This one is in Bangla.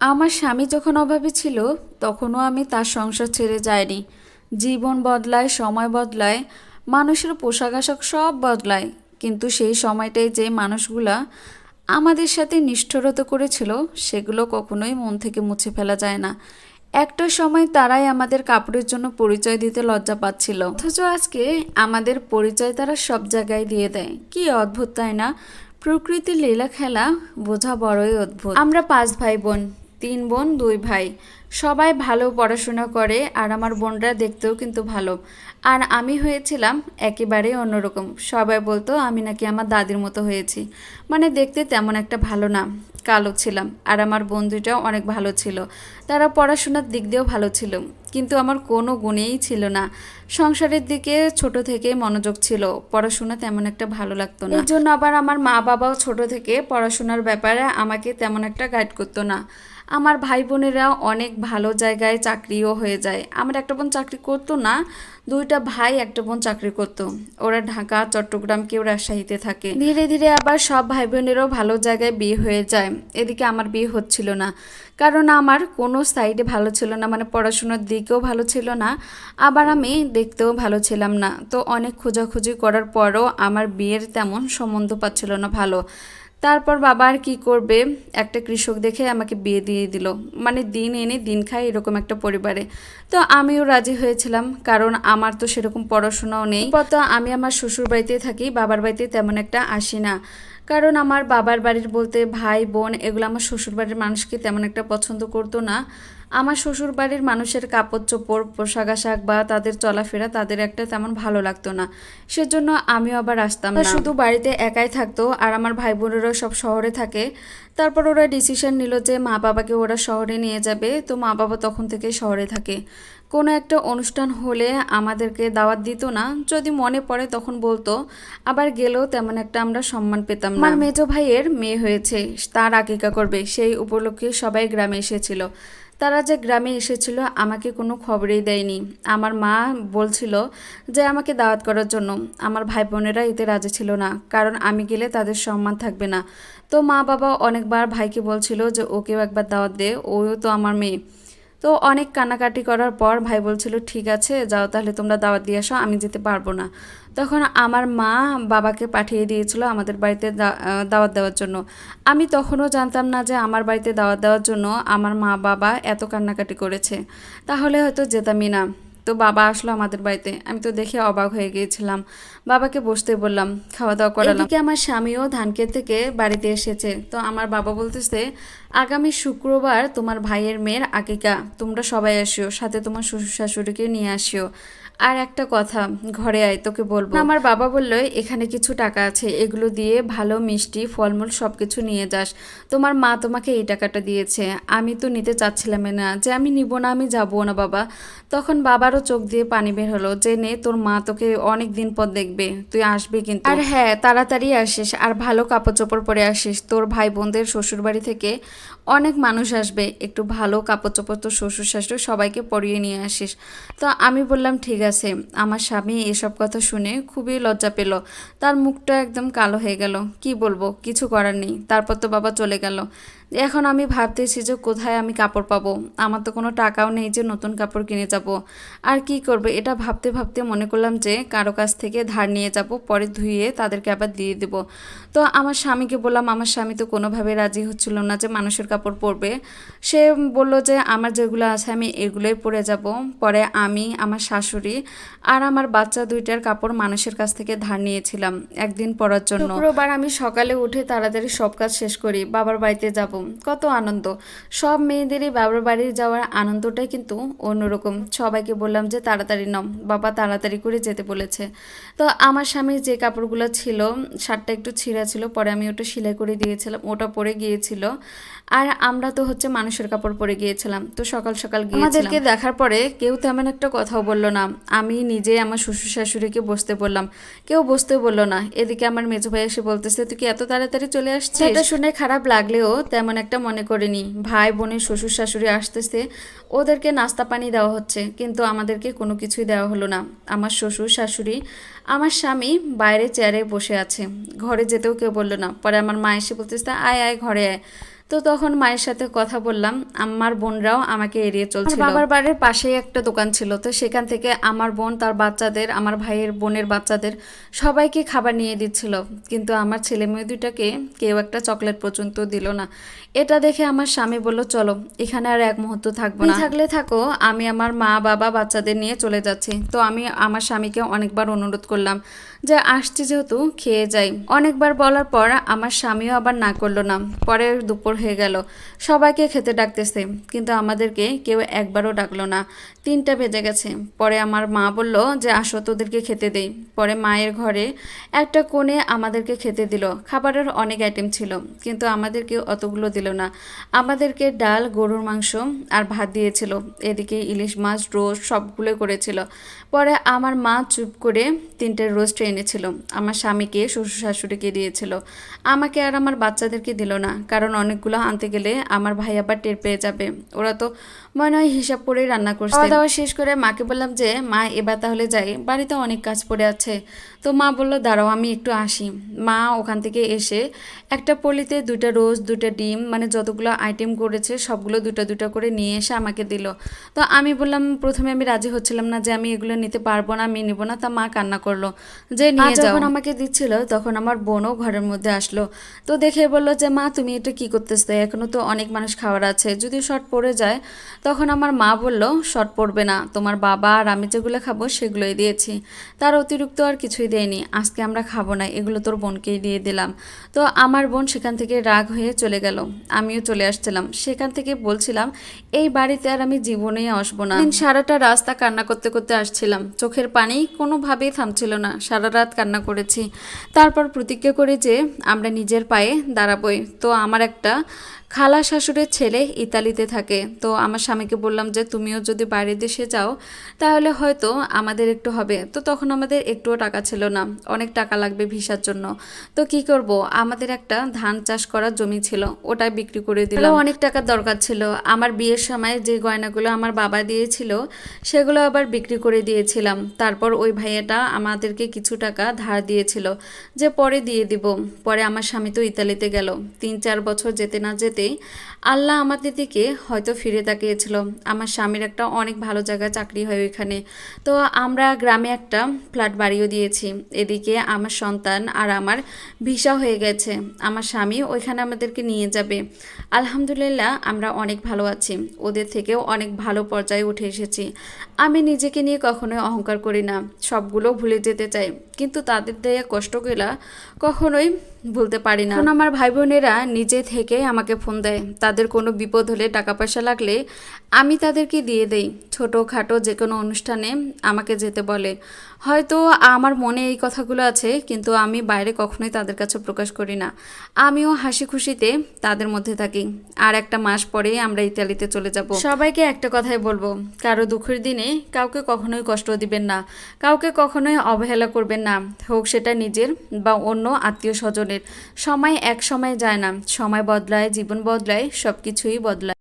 আমার স্বামী যখন অভাবী ছিল তখনও আমি তার সংসার ছেড়ে যাইনি। জীবন বদলায়, সময় বদলায়, মানুষের পোশাক আশাক সব বদলায়, কিন্তু সেই সময়টায় যে মানুষগুলা আমাদের সাথে নিষ্ঠুরতা করেছিল সেগুলো কখনোই মন থেকে মুছে ফেলা যায় না। একটা সময় তারাই আমাদের কাপড়ের জন্য পরিচয় দিতে লজ্জা পাচ্ছিল, অথচ আজকে আমাদের পরিচয় তারা সব জায়গায় দিয়ে দেয়। কি অদ্ভুত, তাই না? প্রকৃতির লীলা খেলা বোঝা বড়ই অদ্ভুত। আমরা 5 ভাই বোন, 3 বোন 2 ভাই। সবাই ভালো পড়াশোনা করে, আর আমার বোনরা দেখতেও কিন্তু ভালো। আর আমি হয়েছিলাম একেবারে অন্যরকম। সবাই বলতো আমি নাকি আমার দাদির মতো হয়েছি। মানে দেখতে তেমন একটা ভালো না, কালো ছিলাম। আর আমার বন্ধুটাও অনেক ভালো ছিল, তারা পড়াশোনার দিক দিয়েও ভালো ছিল, কিন্তু আমার কোনো গুণেই ছিল না। সংসারের দিকে ছোট থেকে মনোযোগ ছিল, পড়াশোনা তেমন একটা ভালো লাগতো না। এই জন্য আবার আমার মা বাবাও ছোট থেকে পড়াশোনার ব্যাপারে আমাকে তেমন একটা গাইড করতো না। আমার ভাই বোনেরা অনেক ভালো জায়গায় চাকরিও হয়ে যায়। আমার একটা বোন চাকরি করতো না, 2টা ভাই, একটা বোন চাকরি করতো। ওরা ঢাকা, চট্টগ্রাম, কেউ রাজশাহীতে থাকে। ধীরে ধীরে আবার সব ভাই বোনেরও ভালো জায়গায় বিয়ে হয়ে যায়। এদিকে আমার বিয়ে হচ্ছিল না, কারণ আমার কোনো সাইডে ভালো ছিল না, মানে পড়াশোনার দিকেও ভালো ছিল না, আবার আমি দেখতেও ভালো ছিলাম না। তো অনেক খোঁজাখুঁজি করার পরও আমার বিয়ের তেমন সম্বন্ধ পাচ্ছিল না ভালো। তারপর বাবা আর কী করবে, একটা কৃষক দেখে আমাকে বিয়ে দিয়ে দিল। মানে দিন এনে দিন খাই এরকম একটা পরিবারে। তো আমিও রাজি হয়েছিলাম, কারণ আমার তো সেরকম পড়াশোনাও নেই। তো আমি আমার শ্বশুর বাড়িতে থাকি, বাবার বাড়িতে তেমন একটা আসি না। কারণ আমার বাবার বাড়ির বলতে ভাই বোন এগুলো আমার শ্বশুর বাড়ির মানুষকে তেমন একটা পছন্দ করতো না। আমার শ্বশুর বাড়ির মানুষের কাপড় চোপড়, পোশাক আশাক বা তাদের চলাফেরা তাদের একটা তেমন ভালো লাগতো না। সেজন্য আমিও আবার আসতাম না, শুধু বাড়িতে একাই থাকতো। আর আমার ভাই বোনেরা সব শহরে থাকে। তারপর ওরা ডিসিশন নিল যে মা বাবাকে ওরা শহরে নিয়ে যাবে। তো মা বাবা তখন থেকে শহরে থাকে। কোনো একটা অনুষ্ঠান হলে আমাদেরকে দাওয়াত দিত না, যদি মনে পড়ে তখন বলতো, আবার গেলেও তেমন একটা আমরা সম্মান পেতাম না। আমার মেজো ভাইয়ের মেয়ে হয়েছে, তার আকিকা করবে, সেই উপলক্ষে সবাই গ্রামে এসেছিল। তারা যে গ্রামে এসেছিল আমাকে কোনো খবরই দেয়নি। আমার মা বলছিল যে আমাকে দাওয়াত করার জন্য, আমার ভাই বোনেরা এতে রাজি ছিল না, কারণ আমি গেলে তাদের সম্মান থাকবে না। তো মা বাবা অনেকবার ভাইকে বলছিল যে ওকেও একবার দাওয়াত দে, ওও তো আমার মেয়ে। তো অনেক কান্নাকাটি করার পর ভাই বলছিল ঠিক আছে যাও, তাহলে তোমরা দাওয়াত দিয়ে আসো, আমি যেতে পারবো না। তখন আমার মা বাবাকে পাঠিয়ে দিয়েছিল আমাদের বাড়িতে দাওয়াত দেওয়ার জন্য। আমি তখনও জানতাম না যে আমার বাড়িতে দাওয়াত দেওয়ার জন্য আমার মা বাবা এত কান্নাকাটি করেছে, তাহলে হয়তো যেতামই না। তো বাবা আসলো আমাদের বাড়িতে, আমি তো দেখে অবাক হয়ে গিয়েছিলাম। বাবাকে বসতে বললাম, খাওয়া দাওয়া করালাম। এদিকে আমার স্বামীও ধানক্ষেত থেকে বাড়িতে এসেছে। তো আমার বাবা বলতেছে আগামী শুক্রবার তোমার ভাইয়ের মেয়ের আকিকা, তোমরা সবাই আসিও, সাথে তোমার শ্বশুর শাশুড়িকে নিয়ে আসিও। আর একটা কথা, ঘরে আয়, তোকে বলবো। আমার বাবা বলল এখানে কিছু টাকা আছে, এগুলো দিয়ে ভালো মিষ্টি ফলমূল সব কিছু নিয়ে যাস, তোমার মা তোমাকে এই টাকাটা দিয়েছে। আমি তো নিতে চাচ্ছিলাম না, যে আমি নিব না, আমি যাবো না বাবা। তখন বাবারও চোখ দিয়ে পানি বের হলো, যে নে, তোর মা তোকে অনেক দিন পর দেখবে, তুই আসবি কিন্তু। আর হ্যাঁ, তাড়াতাড়ি আসিস, আর ভালো কাপড় চোপড় পরে আসিস। তোর ভাই বোনদের শ্বশুর বাড়ি থেকে অনেক মানুষ আসবে, একটু ভালো কাপড় চোপড় তোর শ্বশুর শাশুড়ি সবাইকে পরিয়ে নিয়ে আসিস। তো আমি বললাম ঠিক আছে। আমার স্বামী এসব কথা শুনে খুবই লজ্জা পেল, তার মুখটা একদম কালো হয়ে গেল। কি বলবো, কিছু করার নেই। তারপর তো বাবা চলে গেল। এখন আমি ভাবতেছি যে কোথায় আমি কাপড় পাবো, আমার তো কোনো টাকাও নেই যে নতুন কাপড় কিনে যাব। আর কি করবে, এটা ভাবতে ভাবতে মনে করলাম যে কারো কাছ থেকে ধার নিয়ে যাব, পরে ধুয়ে তাদেরকে আবার দিয়ে দেব। তো আমার স্বামীকে বললাম, আমার স্বামী তো কোনোভাবে রাজি হচ্ছিল না যে মানুষের কাপড় পরবে। সে বলল যে আমার যেগুলো আছে আমি এগুলোই পরে যাব। পরে আমি, আমার শাশুড়ি আর আমার বাচ্চা 2টার কাপড় মানুষের কাছ থেকে ধার নিয়েছিলাম একদিন পরার জন্য। শুক্রবার আমি সকালে উঠে তাড়াতাড়ি সব কাজ শেষ করি, বাবার বাড়িতে যাব। কত আনন্দ, সব মেয়েদেরই বাবার বাড়ি যাওয়ার আনন্দটাই কিন্তু অন্যরকম। সবাইকে বললাম যে তাড়াতাড়ি নাও, বাবা তাড়াতাড়ি করে যেতে বলেছে। তো আমার স্বামীর যে কাপড়গুলো ছিল, শার্টটা একটু ছিঁড়া ছিল, পরে আমি ওটা সেলাই করে দিয়েছিলাম, ওটা পরে গিয়েছিল। আর আমরা তো হচ্ছে মানুষের কাপড় পরে গিয়েছিলাম। তো সকাল সকাল গিয়েছিলাম। আমাদেরকে দেখার পরে কেউ তেমন একটা কথাও বললো না। আমি নিজে আমার শ্বশুর শাশুড়িকে বসতে বললাম, কেউ বসতে বললো না। এদিকে আমার মেজো ভাই এসে বলতেছে তুই কি এত তাড়াতাড়ি চলে আসছিস। এটা শুনে খারাপ লাগলেও তেমন একটা মনে করিনি। ভাই বোনের শ্বশুর শাশুড়ি আসতেছে, ওদেরকে নাস্তা পানি দেওয়া হচ্ছে, কিন্তু আমাদেরকে কোনো কিছুই দেওয়া হলো না। আমার শ্বশুর শাশুড়ি, আমার স্বামী বাইরে চেয়ারে বসে আছে, ঘরে যেতেও কেউ বললো না। পরে আমার মা এসে বলতেছে আয় আয় ঘরে আয়। তো তখন মায়ের সাথে কথা বললাম, আমার বোনরাও আমাকে এড়িয়ে চলছিল। বাবার বাড়ির পাশেই একটা দোকান ছিল, তো সেখান থেকে আমার বোন তার বাচ্চাদের, আমার ভাইয়ের বোনের বাচ্চাদের সবাইকে খাবার নিয়ে দিচ্ছিল, কিন্তু আমার ছেলে মেয়ে দুটাকে কেউ একটা চকলেট পর্যন্ত দিল না। এটা দেখে আমার স্বামী বলল, চলো এখানে আর এক মুহূর্ত থাকবো না, থাকলে থাকো, আমি আমার মা বাবা বাচ্চাদের নিয়ে চলে যাচ্ছি। তো আমি আমার স্বামীকে অনেকবার অনুরোধ করলাম যে আসছি যেহেতু খেয়ে যাই। অনেকবার বলার পর আমার স্বামীও আবার না করলো না। পরে দুপুর হয়ে গেল, সবাইকে খেতে ডাকতেছে, কিন্তু আমাদেরকে কেউ একবারও ডাকলো না। 3টা বেজে গেছে। পরে আমার মা বলল যে আসো তোদেরকে খেতে দেই। পরে মায়ের ঘরে একটা কোণে আমাদেরকে খেতে দিল। খাবারের অনেক আইটেম ছিল, কিন্তু আমাদেরকে অতগুলো দিল না। আমাদেরকে ডাল, গরুর মাংস আর ভাত দিয়েছিল, এদিকে ইলিশ মাছ, রোস্ট সবগুলো করেছিল। পরে আমার মা চুপ করে 3টে রোস্ট এনেছিল, আমার স্বামীকে, শ্বশুর শাশুড়িকে দিয়েছিল। আমাকে আর আমার বাচ্চাদেরকে দিল না, কারণ অনেকগুলো আনতে গেলে আমার ভাই আবার টের পেয়ে যাবে। ওরা তো মনে হয় হিসাব করেই রান্না করছে। খাওয়া দাওয়া শেষ করে মাকে বললাম যে মা এবার তাহলে যাই, বাড়িতে অনেক কাজ পড়ে আছে। তো মা বলল দাঁড়াও আমি একটু আসি। মা ওখান থেকে এসে একটা পলিতে 2টা রোস্ট, 2টা ডিম, মানে যতগুলো আইটেম করেছে সবগুলো 2টা 2টা করে নিয়ে এসে আমাকে দিল। তো আমি বললাম, প্রথমে আমি রাজি হচ্ছিলাম না যে আমি এগুলো নিতে পারবো না, আমি নিব না। তা মা কান্না করলো যে নিয়ে যাও। যখন আমাকে দিচ্ছিল তখন আমার বোনও ঘরের মধ্যে আসলো। তো দেখে বললো যে মা তুমি এটা কি করতেছো, এখনো তো অনেক মানুষ খাওয়ার আছে, যদি শর্ট পড়ে যায়। তখন আমার মা বলল শর্ট পড়বে না, তোমার বাবা আর আমি যেগুলো খাবো সেগুলোই দিয়েছি, তার অতিরিক্ত আর কিছুই দেয়নি। আজকে আমরা খাবো না, এগুলো তোর বোনকেই দিয়ে দিলাম। তো আমার বোন সেখান থেকে রাগ হয়ে চলে গেল, আমিও চলে আসছিলাম। সেখান থেকে বলছিলাম এই বাড়িতে আর আমি জীবনেই আসবো না। সারাটা রাস্তা কান্না করতে করতে আসছিলাম, চোখের পানি কোনোভাবেই থামছিল না, সারা রাত কান্না করেছি। তারপর প্রতিজ্ঞা করি যে আমরা নিজের পায়ে দাঁড়াবোই। তো আমার একটা খালা শাশুড়ির ছেলে ইতালিতে থাকে, তো আমার স্বামীকে বললাম যে তুমিও যদি বাইরের দেশে যাও তাহলে হয়তো আমাদের একটু হবে। তো তখন আমাদের একটুও টাকা ছিল না, অনেক টাকা লাগবে ভিসার জন্য। তো কি করব, আমাদের একটা ধান চাষ করার জমি ছিল, ওটা বিক্রি করে দিলাম। অনেক টাকার দরকার ছিল, আমার বিয়ের সময় যে গয়নাগুলো আমার বাবা দিয়েছিল সেগুলো আবার বিক্রি করে দিয়েছিলাম। তারপর ওই ভাইয়াটা আমাদেরকে কিছু টাকা ধার দিয়েছিল যে পরে দিয়ে দিব। পরে আমার স্বামী তো ইতালিতে গেল, 3-4 বছর যেতে না যেতেই আল্লাহ আমাদের দিকে হয়তো ফিরে তাকিয়েছিল। আমার স্বামীর একটা অনেক ভালো জায়গায় চাকরি হয় ওইখানে। তো আমরা গ্রামে একটা ফ্ল্যাট বাড়িও দিয়েছি। এদিকে আমার সন্তান আর আমার ভিসা হয়ে গেছে, আমার স্বামী ওইখানে আমাদেরকে নিয়ে যাবে। আলহামদুলিল্লাহ আমরা অনেক ভালো আছি, ওদের থেকেও অনেক ভালো পর্যায়ে উঠে এসেছি। আমি নিজেকে নিয়ে কখনোই অহংকার করি না, সবগুলো ভুলে যেতে চাই, কিন্তু তাদের দেয়া কষ্টগুলা কখনোই ভুলতে পারি না। এখন আমার ভাই বোনেরা নিজে থেকে আমাকে ফোন দেয়, তাদের কোনো বিপদ হলে, টাকা পয়সা লাগলে আমি তাদেরকে দিয়ে দেই। ছোটোখাটো যে কোনো অনুষ্ঠানে আমাকে যেতে বলে। হয়তো আমার মনে এই কথাগুলো আছে, কিন্তু আমি বাইরে কখনোই তাদের কাছে প্রকাশ করি না। আমিও হাসি খুশিতে তাদের মধ্যে থাকি। আর একটা মাস পরেই আমরা ইতালিতে চলে যাব। সবাইকে একটা কথাই বলবো, কারো দুঃখের দিনে কাউকে কখনোই কষ্ট দিবেন না, কাউকে কখনোই অবহেলা করবেন না, হোক সেটা নিজের বা অন্য আত্মীয় স্বজনের। সময় এক সময় যায় না, সময় বদলায়, জীবন বদলায়, সব কিছুই বদলায়।